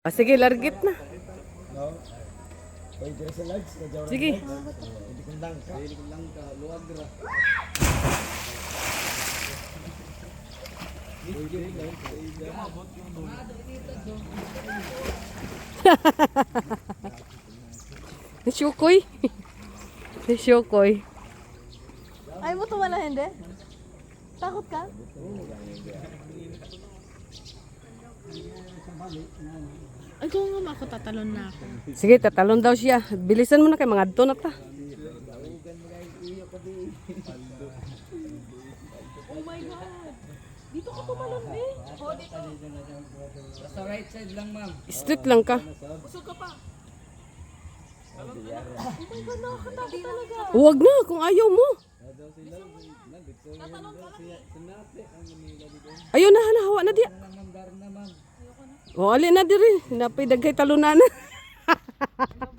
Sige, largit na. Sige. Syukoy. Syukoy. Ay mo tumala hindi? Takot ka? Ay kung nga ako tatalon na ako. Sige, tatalon daw siya. Bilisan mo na kay mga adto na ta. Oh my God! Dito ka tumalon eh. Oh, dito. Sa right side lang, ma'am. Straight lang ka. Usog ka pa. Oh my God, nakakatakot talaga. Huwag na kung ayaw mo. Tatalon ka lang. Ayaw na, hawa na diya. O, alin na diri. Napay daghay talunan.